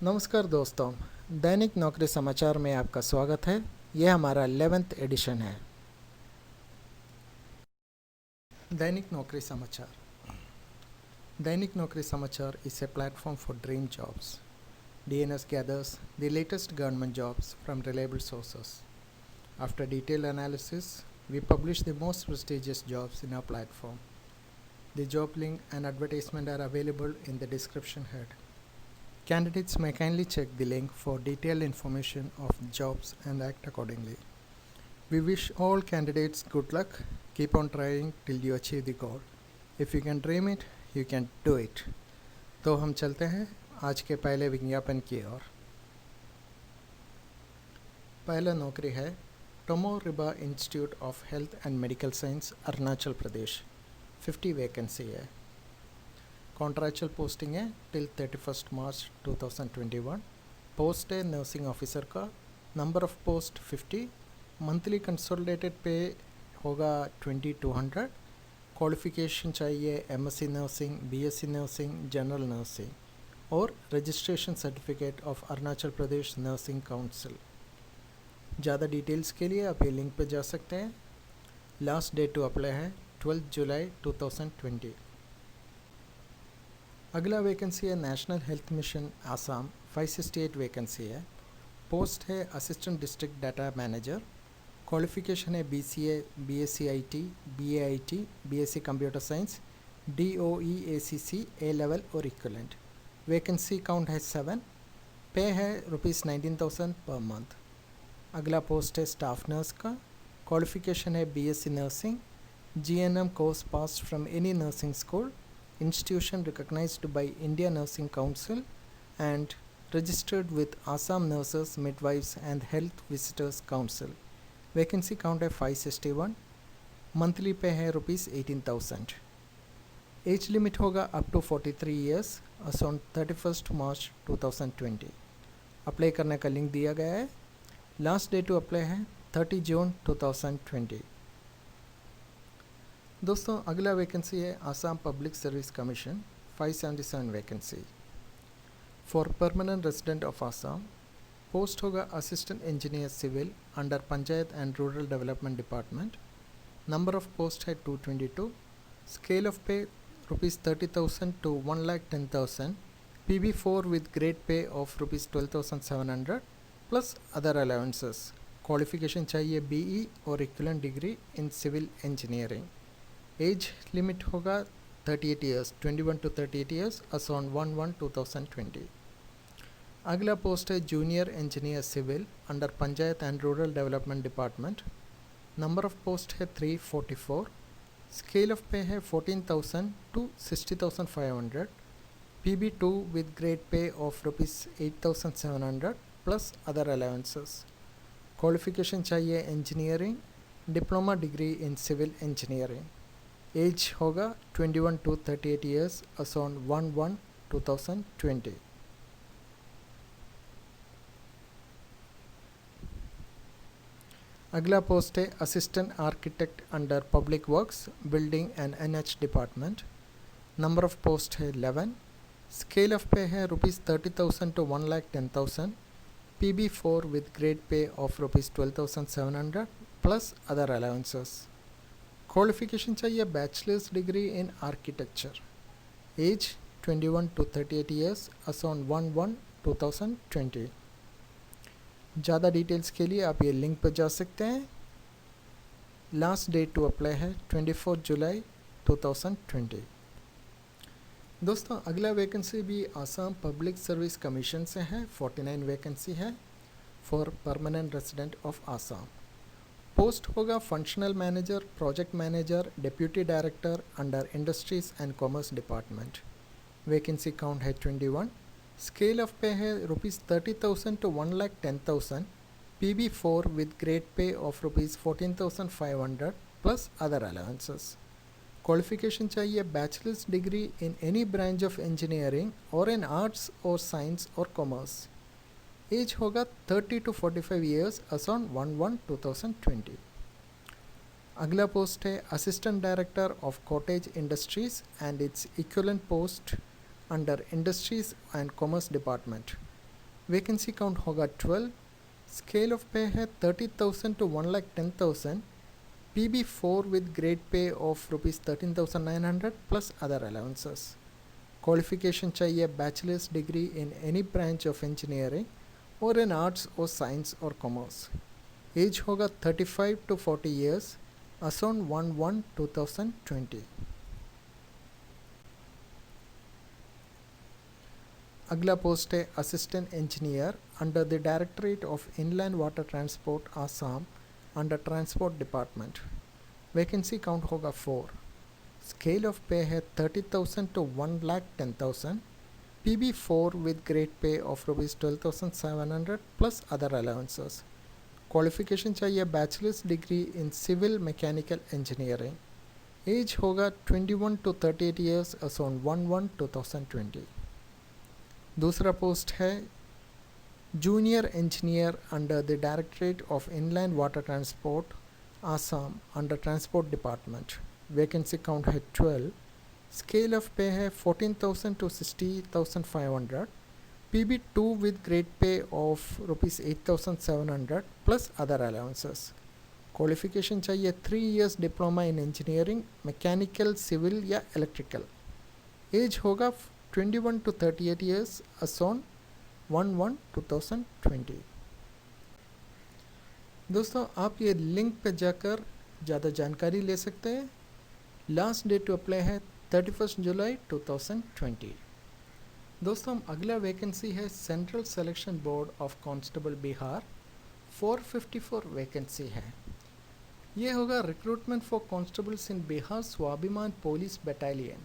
नमस्कार दोस्तों, दैनिक नौकरी समाचार में आपका स्वागत है। यह हमारा 11th एडिशन है। दैनिक नौकरी समाचार। दैनिक नौकरी समाचार is a platform for dream jobs. DNS gathers the latest government jobs from reliable sources. After detailed analysis, we publish the most prestigious jobs in our platform. The job link and advertisement are available in the description head. Candidates may kindly check the link for detailed information of jobs and act accordingly. We wish all candidates good luck. Keep on trying till you achieve the goal. If you can dream it, you can do it. तो हम चलते हैं आज के पहले विज्ञापन की ओर। पहला नौकरी है Tomo Riba institute of health and medical science Arunachal Pradesh. 50 vacancy है। कॉन्ट्रैक्चुअल पोस्टिंग है टिल 31 मार्च 2021। पोस्ट है नर्सिंग ऑफिसर का। Number of post 50। Monthly consolidated pay होगा 2200। क्वालिफिकेशन चाहिए MSc nursing, BSc nursing, general nursing और registration certificate of Arunachal Pradesh nursing council. ज़्यादा details के लिए आप ये लिंक पर जा सकते हैं। लास्ट डेट टू अप्लाई है 12 जुलाई 2020। अगला वैकेंसी है national health mission Assam. 568 vacancy है। पोस्ट है assistant district data manager. Qualification है BCA, BSc IT, BA IT, BSc computer science, DOE ACC A level और इक्विवेलेंट। वैकेंसी काउंट है 7। पे है ₹19,000 पर मंथ। अगला पोस्ट है स्टाफ नर्स का। क्वालिफिकेशन है BSc nursing, GNM course pass from any nursing school, institution recognized by India Nursing Council and registered with Assam Nurses, Midwives and Health Visitors Council. Vacancy count है 561। Monthly pay है ₹18,000। Age limit होगा up to 43 years on 31 March 2020। अप्लाई करने का link दिया गया है। Last date to apply है 30 जून 2020। दोस्तों अगला वैकेंसी है Assam public service commission. 577 vacancy for permanent resident of Assam. Post होगा assistant engineer civil under panchayat and rural development department. Number of post है 222। स्केल ऑफ पे ₹30,000 to 1,10,000। PB4 with grade pay of ₹12,700 plus other allowances. Qualification चाहिए BE और equivalent degree in civil engineering. Age limit होगा 38 years, 21 to 38 years as on 1/1/2020। अगला post है junior engineer civil under panchayat and rural development department. Number of post है 344। Scale of पे है 14,000 to 60,500। PB2 with grade pay of ₹8,700 plus other allowances. Qualification चाहिए engineering, diploma degree in civil engineering. Age होगा 21 to 38 years as on 1/1/2020। अगला post है assistant architect under public works, building and NH department. Number of post है 11। Scale of पे है ₹30,000 to 1,10,000। PB4 with grade pay of ₹12,700 plus other allowances. Qualification चाहिए bachelors degree in architecture. Age 21 to 38 years as on 1/1/2020। ज़्यादा details के लिए आप ये link पर जा सकते हैं। लास्ट डेट टू अप्लाई है 24 जुलाई 2020। दोस्तों अगला वैकेंसी भी आसाम पब्लिक सर्विस कमीशन से है। 49 वैकेंसी है for permanent resident of Assam. Post होगा functional manager, project manager, deputy director under industries and commerce department. Vacancy count है 21। स्केल ऑफ पे है ₹30,000 to 1,10,000। PB4 with grade pay of ₹14,500 plus other allowances. Qualification चाहिए bachelors degree in any branch of engineering और in arts और science और commerce. Age होगा 30 to 45 years as on 1/1/2020। अगला post है assistant director of cottage industries and its equivalent post under industries and commerce department. Vacancy count होगा 12, scale of पे है 30,000 to 1,10,000, PB4 with grade pay of rupees 13,900 plus other allowances. Qualification चाहिए bachelors degree in any branch of engineering और in arts और science और commerce. Age होगा 35 to 40 years as on 1/1/2020. अगला post है assistant engineer under the directorate of inland water transport Assam under transport department. Vacancy count होगा 4. Scale of पे है 30,000 to 1,10,000, PB4 with grade pay of rupees 12,700 plus other allowances. Qualification चाहिए bachelors degree in civil mechanical engineering. Age होगा 21 to 38 years as on 1/1/2020. दूसरा post है junior engineer under the directorate of inland water transport Assam under transport department. Vacancy count है 12. Scale of पे है 14,000 to 60,500, PB2 with grade pay of rupees 8,700 plus other allowances. Qualification चाहिए 3 years diploma in engineering mechanical civil या electrical. Age होगा 21 to 38 years as on 1/1/2020. दोस्तों आप ये link पे जाकर ज़्यादा जानकारी ले सकते हैं. लास्ट डेट टू अप्लाई है 31 जुलाई 2020. दोस्तों हम अगला वैकेंसी है central selection board of constable Bihar. 454 vacancy है. ये होगा रिक्रूटमेंट फॉर कांस्टेबल्स इन बिहार स्वाभिमान पुलिस बटालियन.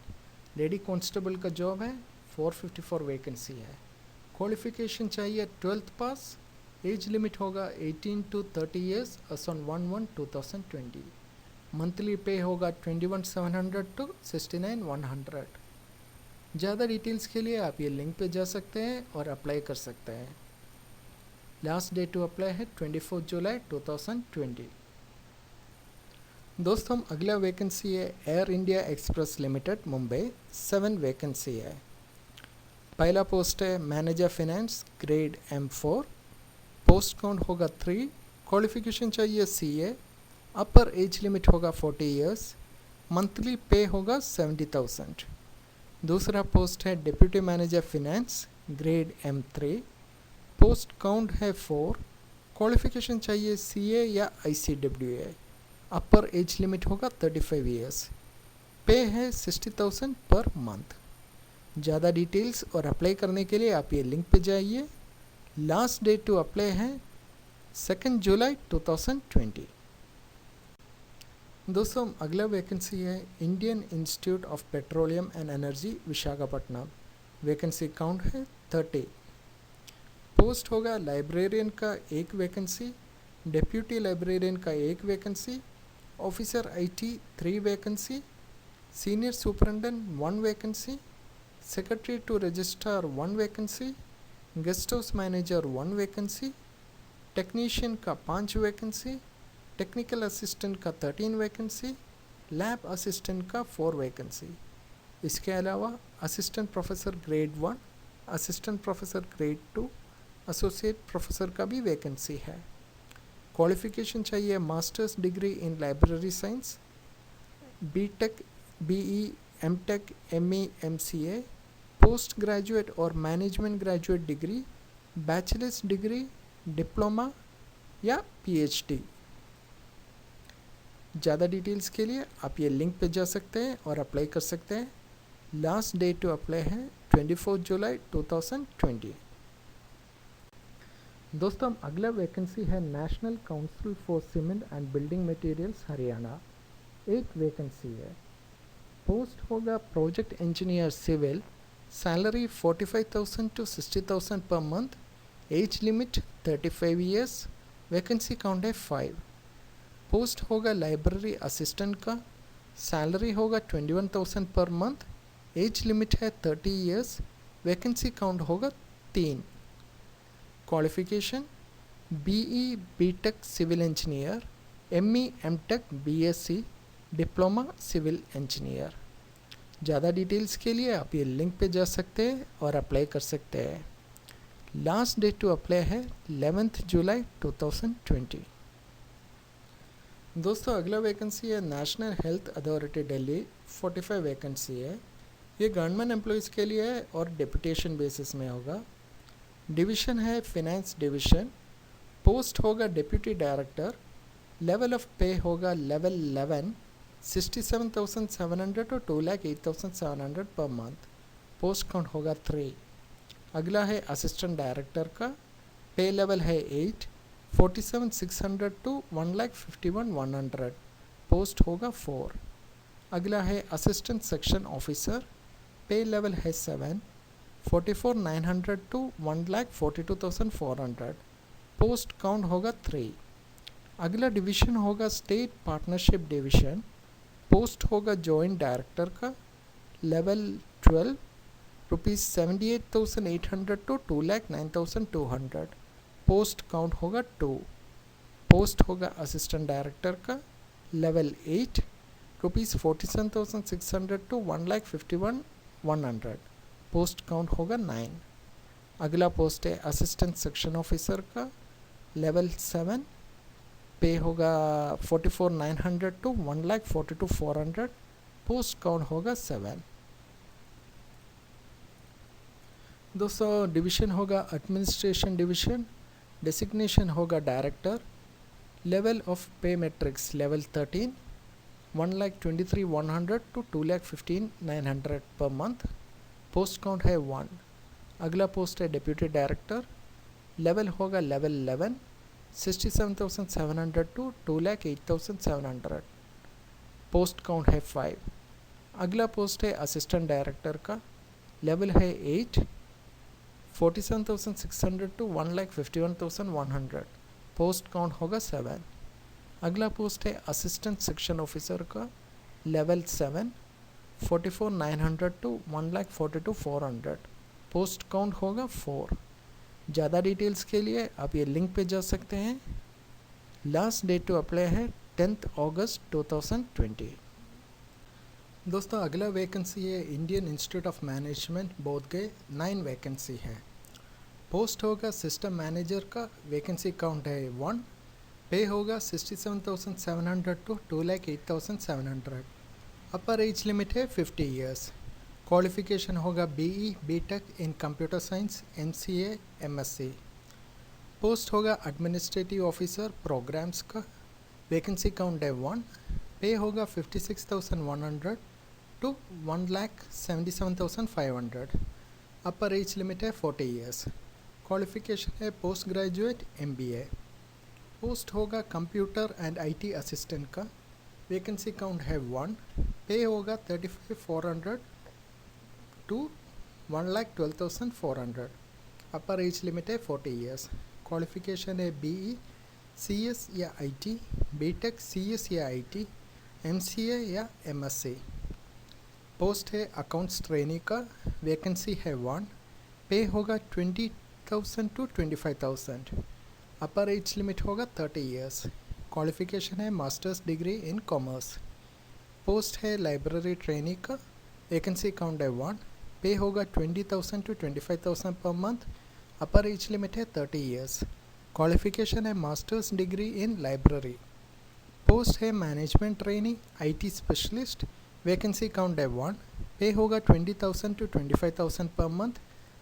लेडी कांस्टेबल का जॉब है. 454 वैकेंसी है. क्वालिफिकेशन चाहिए 12th पास. एज लिमिट होगा 18 to 30 years as on 1/1/2020. Monthly पे होगा 21,700 to 69,100. ज़्यादा डिटेल्स के लिए आप ये लिंक पे जा सकते हैं और अप्लाई कर सकते हैं. लास्ट डेट टू अप्लाई है 24 जुलाई 2020. दोस्तों हम अगला वैकेंसी है air India express limited Mumbai. 7 vacancy है. पहला पोस्ट है manager finance grade M4. Post count होगा 3. क्वालिफिकेशन चाहिए CA. अपर एज लिमिट होगा 40 years. मंथली पे होगा 70,000. दूसरा पोस्ट है deputy manager finance grade M3. Post count है 4. क्वालिफिकेशन चाहिए CA या ICWA. अपर एज लिमिट होगा 35 years. पे है 60,000 पर मंथ. ज़्यादा डिटेल्स और अप्लाई करने के लिए आप ये लिंक पे जाइए. लास्ट डेट टू अप्लाई है 2 जुलाई 2020. दोस्तों अगला वैकेंसी है Indian institute of petroleum and energy Visakhapatnam. Vacancy count है 30. पोस्ट होगा लाइब्रेरियन का 1 वैकेंसी, डेप्यूटी लाइब्रेरियन का 1 vacancy, officer IT 3 vacancy, senior superintendent 1 vacancy, secretary to registrar 1 vacancy, guest house manager 1 vacancy, technician का 5 vacancy, technical assistant का 13 vacancy, lab assistant का 4 vacancy. इसके अलावा assistant professor grade 1, assistant professor grade 2, associate professor का भी vacancy है. Qualification चाहिए masters degree in library science, BTech, BE, MTech, ME, MCA, post graduate और management graduate degree, bachelor's degree, diploma या PhD. ज़्यादा डिटेल्स के लिए आप ये लिंक पे जा सकते हैं और अप्लाई कर सकते हैं. लास्ट डेट टू अप्लाई है 24 जुलाई 2020. दोस्तों हम अगला वैकेंसी है national council for cement and building materials Haryana. 1 vacancy है. पोस्ट होगा project engineer civil. Salary 45,000 to 60,000 per month. Age limit 35 years. Vacancy count है 5. पोस्ट होगा लाइब्रेरी असिस्टेंट का. सैलरी होगा 21,000 पर मंथ. एज लिमिट है 30 years. वैकेंसी काउंट होगा 3. Qualification BE, BTech civil engineer, ME, MTech, BSc, diploma civil engineer. ज़्यादा details के लिए आप ये लिंक पे जा सकते हैं और अप्लाई कर सकते हैं. लास्ट डेट टू अप्लाई है 11th जुलाई 2020। दोस्तों अगला वैकेंसी है national health authority Delhi, 45 vacancy है। ये गवर्नमेंट एम्प्लॉयज़ के लिए है और डेपुटेशन बेसिस में होगा। डिवीज़न है फिनेंस डिवीज़न। पोस्ट होगा डिप्यूटी डायरेक्टर। लेवल ऑफ पे होगा लेवल 11, 67,700 और 2,08,700 पर मंथ। पोस्ट काउंट होगा 3। अगला है असिस्टेंट डायरेक्टर का। पे लेवल है 8, 47,600 टू 1,51,100। पोस्ट होगा 4। अगला है असिस्टेंट सेक्शन ऑफिसर। पे लेवल है 7, 44,900 टू 1,42,400। पोस्ट काउंट होगा 3। अगला डिवीज़न होगा स्टेट पार्टनरशिप डिवीज़न। पोस्ट होगा जॉइंट डायरेक्टर का। Level 12, ₹78,800 to 2,09,200। पोस्ट काउंट होगा 2। पोस्ट होगा असिस्टेंट डायरेक्टर का। Level 8, ₹47,600 to 1,51,100। पोस्ट काउंट होगा 9। अगला पोस्ट है असिस्टेंट सेक्शन ऑफिसर का। लेवल 7, पे होगा 44,900 टू 1,42,400। पोस्ट काउंट होगा 7। दोस्तों डिवीज़न होगा एडमिनिस्ट्रेशन डिवीज़न। डेसिग्नेशन होगा director. Level of pay matrix level 13, 1,23,100 to 2,15,900 per month. Post count है 1। अगला पोस्ट है डिप्यूटी डायरेक्टर। लेवल होगा लेवल 11, 67,700 टू 2,08,700। पोस्ट काउंट है 5। अगला पोस्ट है असिस्टेंट डायरेक्टर का। लेवल है 8, 47,600 टू 1,51,100। पोस्ट काउंट होगा 7। अगला पोस्ट है असिस्टेंट सेक्शन ऑफिसर का। Level 7, 44,900 to 1,42,400। पोस्ट काउंट होगा 4। ज़्यादा डिटेल्स के लिए आप ये लिंक पे जा सकते हैं। लास्ट डेट टू अप्लाई है 10th अगस्त 2020। दोस्तों अगला वैकेंसी है Indian institute of management Bodhgaya, 9 vacancy है। पोस्ट होगा सिस्टम मैनेजर का। वैकेंसी काउंट है 1। पे होगा 67,700 टू 2,08,700। अपर एज लिमिट है 50 ईयर्स। क्वालिफिकेशन होगा BE BTech in computer science, MCA MSc। Post होगा एडमिनिस्ट्रेटिव ऑफिसर प्रोग्राम्स का। वैकेंसी काउंट है 1। पे होगा 56,100 टू 1,77,500। अपर एज लिमिट है 40 ईयर्स। क्वालिफिकेशन है पोस्ट ग्रेजुएट MBA। पोस्ट होगा कंप्यूटर एंड IT असिस्टेंट का। वैकेंसी काउंट है 1। पे होगा 35,400 टू 1,12,400। अपर एज लिमिट है 40 ईयर्स। क्वालिफिकेशन है BE CS या IT, BTech CS या IT, MCA या MSc। पोस्ट है अकाउंट्स ट्रेनी का। वैकेंसी है 1। पे होगा 20,000 टू 25,000। अपर एज लिमिट होगा 30 ईयर्स। क्वालिफिकेशन है master's degree in commerce. Post है लाइब्रेरी ट्रेनी का। वैकेंसी काउंट है 1। पे होगा 20,000 to 25,000 per month. Upper as limit है 30 ईयर्स। क्वालिफिकेशन है master's degree in library. Post है management trainee IT specialist. Vacancy count है 1। Pay होगा 20,000 to 25,000 per month.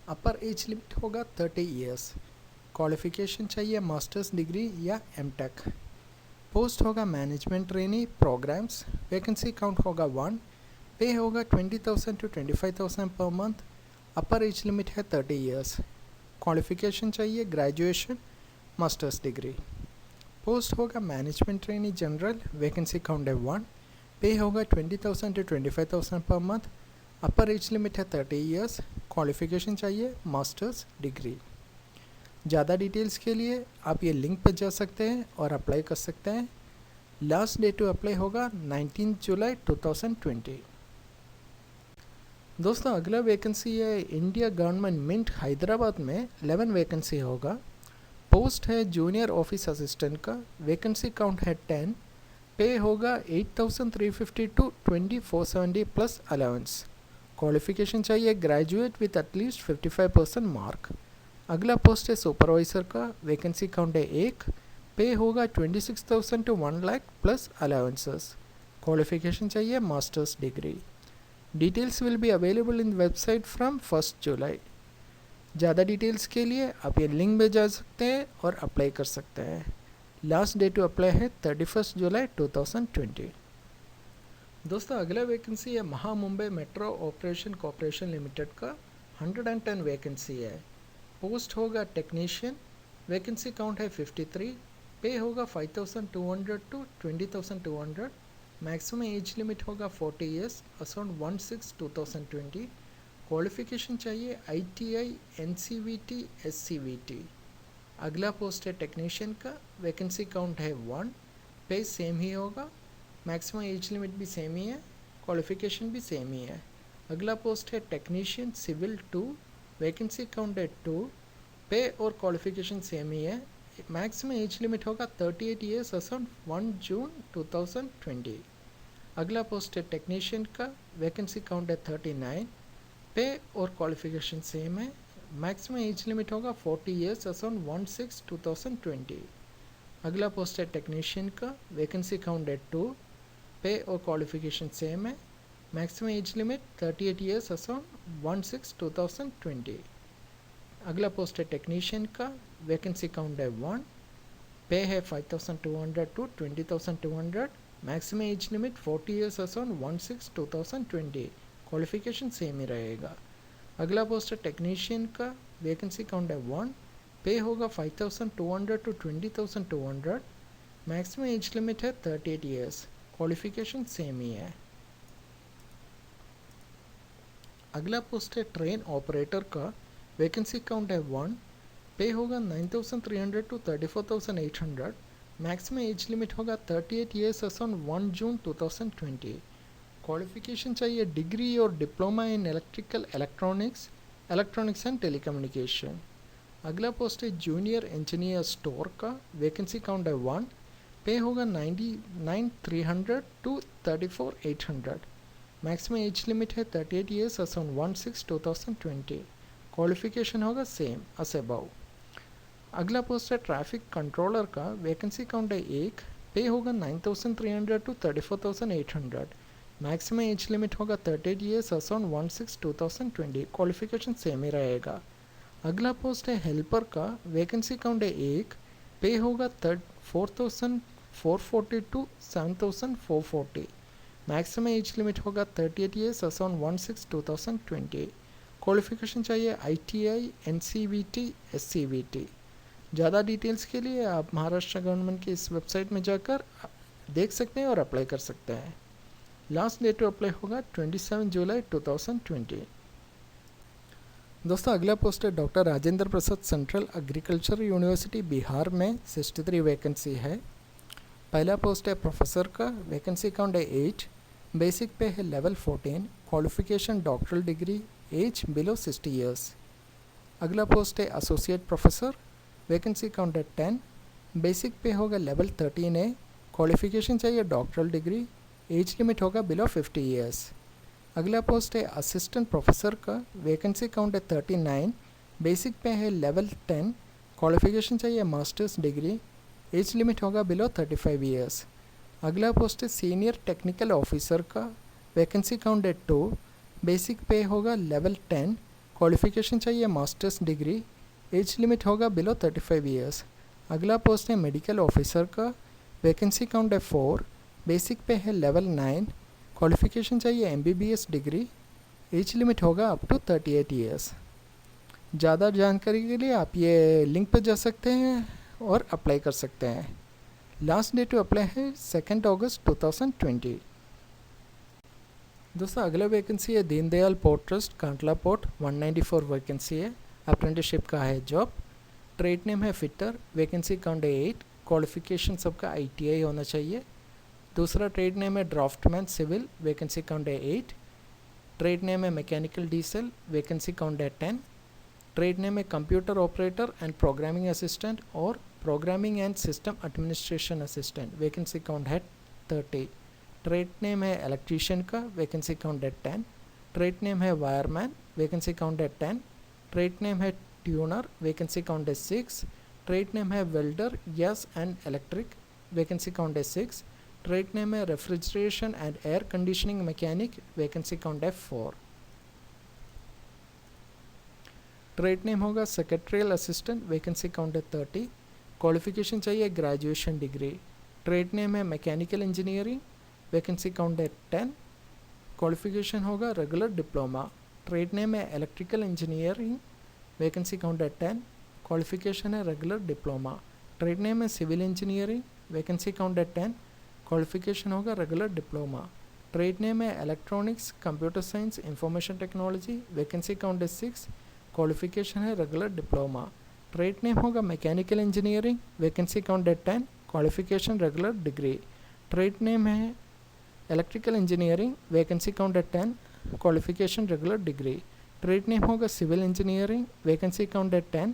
Upper as limit होगा 30 years. Qualification चाहिए masters degree या MTech। Post होगा management trainee programmes. Vacancy count होगा 1। Pay होगा 20,000 to 25,000 per month. Upper as limit है 30 years. Qualification चाहिए ग्रेजुएशन मास्टर्स डिग्री। पोस्ट होगा management trainee general. Vacancy count है 1। पे होगा 20,000 to 25,000 per month. Upper as limit है 30 years. Qualification चाहिए masters degree. ज़्यादा डिटेल्स के लिए आप ये लिंक पर जा सकते हैं और अप्लाई कर सकते हैं। लास्ट डेट टू अप्लाई होगा 19 जुलाई 2020। दोस्तों अगला वैकेंसी है इंडिया गवर्नमेंट मिंट हैदराबाद में, 11 वैकेंसी होगा। पोस्ट है जूनियर ऑफिस असिस्टेंट का। वैकेंसी काउंट है 10। पे होगा 8,350 टू 2,470 प्लस अलाउंस। क्वालिफिकेशन चाहिए ग्रेजुएट विथ एटलीस्ट 55% मार्क। अगला पोस्ट है सुपरवाइज़र का, वैकेंसी काउंट है 1, पे होगा 26,000 to 1 lakh plus allowances. Qualification चाहिए masters degree. Details will be available in website from 1 July. ज़्यादा डिटेल्स के लिए आप ये लिंक में जा सकते हैं और अप्लाई कर सकते हैं। लास्ट डेट टू अप्लाई है 31 जुलाई 2020। दोस्तों अगला वैकेंसी है महा Mumbai metro operation corporation limited का, 110 वैकेंसी है। पोस्ट होगा टेक्नीशियन, वैकेंसी काउंट है 53, पे होगा 5,200 to 20,200, मैक्सिमम एज लिमिट होगा 40 ईयर्स, असाउंड 1/6/2020। क्वालिफिकेशन चाहिए ITI NCVT SCVT। अगला पोस्ट है टेक्नीशियन का, वैकेंसी काउंट है 1, पे सेम ही होगा, मैक्सिमम एज लिमिट भी सेम ही है, क्वालिफिकेशन भी सेम ही है। अगला पोस्ट है टेक्नीशियन सिविल 2, वैकेंसी काउंट है 2, पे और क्वालिफिकेशन सेम ही है, मैक्सिमम एज लिमिट होगा 38 ईयर्स, असाउंड 1 जून 2020। अगला पोस्ट है टेक्नीशियन का, वैकेंसी काउंट है 39, पे और क्वालिफिकेशन सेम है, मैक्सिमम एज लिमिट होगा 40 ईयर्स, असाउंड 1/6/2020। अगला पोस्ट है टेक्नीशियन का, वैकेंसी काउंट है 2, पे और क्वालिफिकेशन सेम है, maximum age limit 38 years, as on 1/6/2020। अगला पोस्ट है टेक्नीशियन का, वैकेंसी काउंट है 1, पे है 5,200 to 20,200, maximum age limit 40 years, as on 1/6/2020। Qualification same ही रहेगा। अगला पोस्ट है टेक्नीशियन का, वैकेंसी काउंट है 1, पे होगा 5,200 to 20,200, मैक्सिमम एज लिमिट है 38 ईयर्स, क्वालिफिकेशन सेम ही है। अगला पोस्ट है ट्रेन ऑपरेटर का, वैकेंसी काउंट है 1, पे होगा 9,300 to 34,800, मैक्सिमम एज लिमिट होगा 38 ईयर्स, असाउंड 1 जून 2020। क्वालिफिकेशन चाहिए डिग्री और diploma in electrical electronics and telecommunication. अगला पोस्ट है जूनियर इंजीनियर स्टोर का, वैकेंसी काउंट है 1, पे होगा 99,300 to 34,800, मैक्सिमम एज लिमिट है 38 ईयर्स, असाउंड 1/6/2020। क्वालिफिकेशन होगा सेम अस अबव। अगला पोस्ट है ट्रैफिक कंट्रोलर का, वैकेंसी काउंट है 1, पे होगा 9,300 to 34,800, मैक्सिमम एज लिमिट होगा 38 ईयर्स, असाउंड 1/6/2020। क्वालिफिकेशन सेम ही रहेगा। अगला पोस्ट है हेल्पर का, वैकेंसी काउंट है 1, पे होगा 4,440 to 7,440, मैक्सिमम एज लिमिट होगा 38 ईयर्स, असाउंड 1/6/2020। क्वालिफिकेशन चाहिए ITI NCVT SCVT। ज़्यादा डिटेल्स के लिए आप महाराष्ट्र गवर्नमेंट की इस वेबसाइट में जाकर देख सकते हैं और अप्लाई कर सकते हैं। लास्ट डेट टू अप्लाई होगा 27 जुलाई 2020। दोस्तों अगला पोस्ट है doctor Rajendra Prasad central agriculture university Bihar में, 63 वैकेंसी है। पहला पोस्ट है प्रोफेसर का, वैकेंसी काउंट है 8, बेसिक पे है level 14, qualification doctoral degree, age below 60 years. अगला पोस्ट है एसोसिएट प्रोफेसर, वैकेंसी काउंट है 10, बेसिक पे होगा लेवल 13A, क्वालिफिकेशन चाहिए डॉक्टरल डिग्री, एज लिमिट होगा बिलो 50 ईयर्स। अगला पोस्ट है असिस्टेंट प्रोफेसर का, वैकेंसी काउंट है 39, बेसिक पे है लेवल 10, क्वालिफिकेशन चाहिए मास्टर्स डिग्री, एज लिमिट होगा बिलो 35 ईयर्स। अगला पोस्ट है सीनियर टेक्निकल ऑफिसर का, वैकेंसी काउंट है 2, बेसिक पे होगा लेवल 10, क्वालिफिकेशन चाहिए मास्टर्स डिग्री, एज लिमिट होगा बिलो 35 ईयर्स। अगला पोस्ट है मेडिकल ऑफिसर का, वैकेंसी काउंट है 4, बेसिक पे है लेवल 9, क्वालिफिकेशन चाहिए MBBS डिग्री, एज लिमिट होगा अप टू 38 ईयर्स। ज़्यादा जानकारी के लिए आप ये लिंक पर जा सकते हैं और अप्लाई कर सकते हैं। लास्ट डेट टू अप्लाई है 2 अगस्त 2020। दोस्तों अगला वैकेंसी है Deendayal port trust Kandla port, 194 vacancy है, अप्रेंटिसशिप का है जॉब। ट्रेड नेम है फिटर, वैकेंसी काउंट है 8, क्वालिफिकेशन सबका ITI होना चाहिए। दूसरा ट्रेड नेम है ड्राफ्टमैन सिविल, वैकेंसी काउंट है 8। ट्रेड नेम है मैकेनिकल डीजल, वैकेंसी काउंट है 10। ट्रेड नेम है computer operator and programming assistant और programming and system administration assistant, vacancy count है 30। ट्रेड नेम है इलेक्ट्रीशियन का, वैकेंसी काउंट है 10। ट्रेड नेम है वायरमैन, वैकेंसी काउंट है 10। ट्रेड नेम है ट्यूनर, वैकेंसी काउंट है 6. ट्रेड नेम है welder, gas and electric, vacancy count है 6. ट्रेड नेम है refrigeration and air conditioning mechanic, vacancy count है 4. ट्रेड नेम होगा सेक्रेटरियल असिस्टेंट, वैकेंसी काउंट है 30. Qualification चाहिए ग्रेजुएशन डिग्री. ट्रेड नेम है mechanical engineering, vacancy count है 10. Qualification होगा regular diploma. Trade name है इलेक्ट्रिकल इंजीनियरिंग, वैकेंसी काउंट है 10. Qualification है रेगुलर डिप्लोमा. ट्रेड नेम है सिविल इंजीनियरिंग, वैकेंसी काउंट है 10. क्वालिफिकेशन होगा रेगुलर डिप्लोमा. ट्रेड नेम है electronics computer science information technology, vacancy count है 6. क्वालिफिकेशन है रेगुलर डिप्लोमा. ट्रेड नेम होगा मैकेनिकल इंजीनियरिंग, वैकेंसी काउंट है 10. Qualification regular degree. Trade name है electrical engineering, vacancy count है 10. Qualification regular degree. Trade name होगा civil engineering, vacancy count है 10.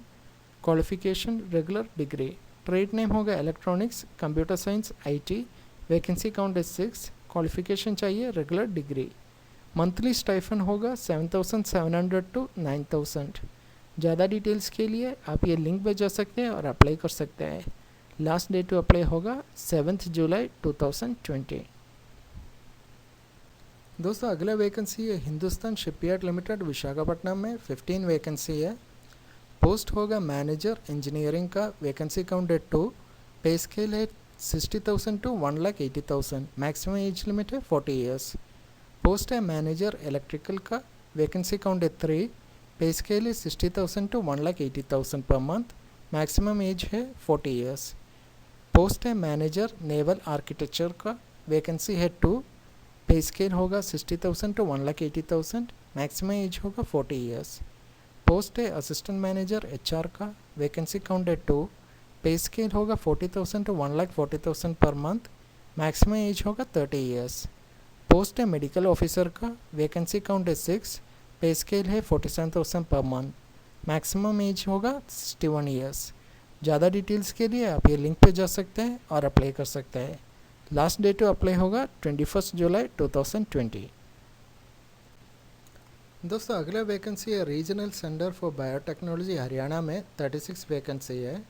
Qualification regular degree. Trade name होगा electronics computer science IT, vacancy count है 6. Qualification चाहिए regular degree. Monthly stipend होगा 7,700 to 9,000. ज़्यादा details के लिए आप ये लिंक पर जा सकते हैं और अप्लाई कर सकते हैं. लास्ट डेट टू अप्लाई होगा 7 जुलाई 2020. दोस्तों अगला वैकेंसी है हिंदुस्तान शिपयार्ड लिमिटेड विशाखापट्टनम में. 15 वैकेंसी है. पोस्ट होगा मैनेजर इंजीनियरिंग का, वैकेंसी काउंट है 2. पे स्केल है 60,000 to 1,80,000. मैक्सिमम एज लिमिट है 40 ईयर्स. पोस्ट है मैनेजर इलेक्ट्रिकल का, वैकेंसी काउंट है 3. पे स्केल है 60,000 to 1,80,000 per month. Maximum age है 40 ईयर्स. पोस्ट है मैनेजर नेवल आर्किटेक्चर का, वैकेंसी है 2. पे स्केल होगा 60,000 to 1,80,000. मैक्सिमम एज होगा 40 ईयर्स. पोस्ट है असिस्टेंट मैनेजर HR का, वैकेंसी काउंट है 2. पे स्केल होगा 40,000 to 1,40,000 per month. Maximum age होगा 30 ईयर्स. पोस्ट है मेडिकल ऑफिसर का, वैकेंसी काउंट है 6. पे स्केल है 47,000 पर मंथ. मैक्सिमम एज होगा 61 ईयर्स. ज़्यादा डिटेल्स के लिए आप ये लिंक पे जा सकते हैं और अप्लाई कर सकते हैं. लास्ट डेट टू अप्लाई होगा 21 जुलाई 2020. दोस्तों अगला वैकेंसी है regional centre for biotechnology Haryana में. 36 वैकेंसी है.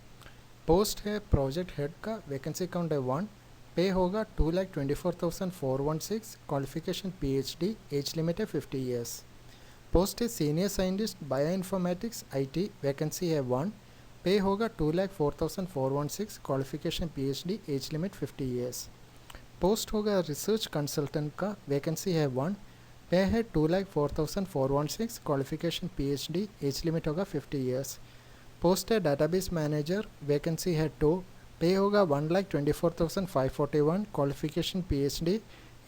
पोस्ट है प्रोजेक्ट हेड का, वैकेंसी काउंट है 1. पे होगा 2,24,416. क्वालिफिकेशन PhD, एज लिमिट है 50 ईयर्स. पोस्ट है senior scientist bio informatics IT, vacancy है 1. पे होगा 2,04,416. Qualification PhD, age limit 50 years. Post होगा रिसर्च कंसल्टेंट का, वैकेंसी है 1. पे है 2,04,416. क्वालिफिकेशन PhD, एज लिमिट होगा 50 ईयर्स. पोस्ट है डाटाबेस मैनेजर, वैकेंसी है 2. पे होगा 1,24,541. Qualification PhD,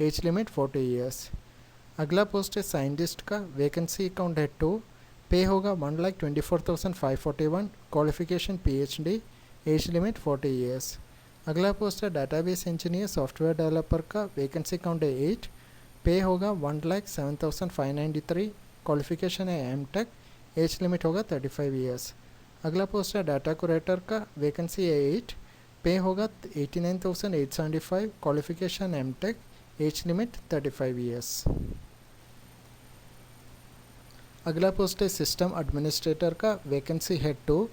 as limit 40 years. अगला पोस्ट है साइंटिस्ट का, वैकेंसी काउंट है 2. पे होगा 1,24,541. Qualification PhD, as limit 40 years. अगला पोस्ट है डाटाबेस इंजीनियर सॉफ्टवेयर डेवलपर का, वैकेंसी काउंट है 8. पे होगा 1,07,593. क्वालिफिकेशन है MTech, एज लिमिट होगा 35 ईयर्स. अगला पोस्ट है डाटा कुरेटर का, वैकेंसी है 8. पे होगा 89,875. Qualification MTech, as limit 35 years. अगला पोस्ट है सिस्टम एडमिनिस्ट्रेटर का, वैकेंसी है 2.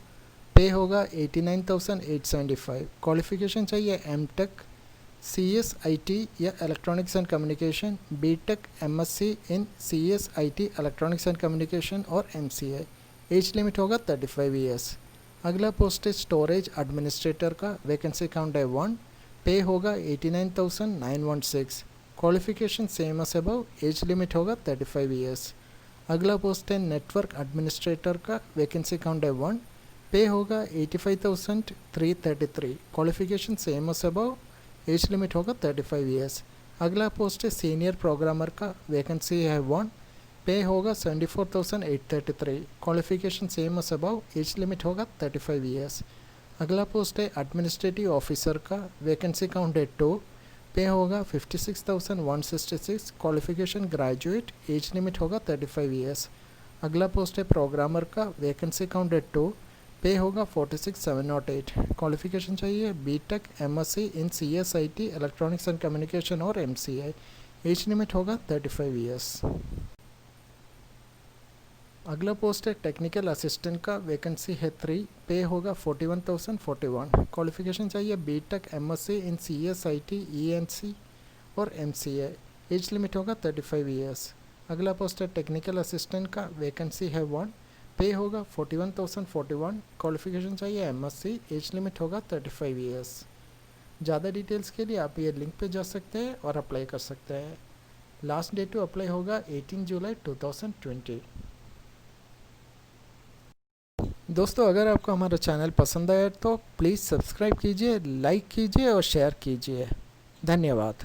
पे होगा 89,875. क्वालिफिकेशन चाहिए MTech, CS IT या electronics and communication, BTech MSc in CS IT electronics and communication और MCA. एज लिमिट होगा 35 ईयर्स. अगला पोस्ट है स्टोरेज एडमिनिस्ट्रेटर का, वैकेंसी काउंट है 1. पे होगा 89,916. Qualification same as above, age limit होगा 35 ईयर्स. अगला पोस्ट है नेटवर्क एडमिनिस्ट्रेटर का, वैकेंसी काउंट है 1. पे होगा 85,333. Qualification same as above, age limit होगा 35 ईयर्स. अगला पोस्ट है सीनियर प्रोग्रामर का, वैकेंसी है 1. पे होगा 74,833. Qualification same as above, age limit होगा 35 ईयर्स. अगला पोस्ट है एडमिनिस्ट्रेटिव ऑफिसर का, वैकेंसी काउंट है 2. पे होगा 56,166. क्वालिफिकेशन ग्रेजुएट, एज लिमिट होगा 35 ईयर्स. अगला पोस्ट है प्रोग्रामर का, वैकेंसी काउंट है 2. पे होगा 46,708. क्वालिफिकेशन चाहिए BTech MSc in CS IT electronics and communication और MCA. एज लिमिट होगा 35 ईयर्स. अगला पोस्ट है टेक्निकल असिस्टेंट का, वैकेंसी है 3, पे होगा 41,041। क्वालिफिकेशन चाहिए BTech MSc in CS IT ENC और एमसीए। एज लिमिट होगा 35 ईयर्स। अगला पोस्ट है टेक्निकल असिस्टेंट का, वैकेंसी है 1, पे होगा 41,041। क्वालिफिकेशन चाहिए एमएससी, एज लिमिट होगा 35 ईयर्स। ज़्यादा डिटेल्स के लिए आप ये लिंक पे जा सकते हैं और अप्लाई कर सकते हैं। लास्ट डेट टू अप्लाई होगा 18 जुलाई 2020। दोस्तों अगर आपको हमारा चैनल पसंद आया तो प्लीज़ सब्सक्राइब कीजिए, लाइक कीजिए और शेयर कीजिए। धन्यवाद।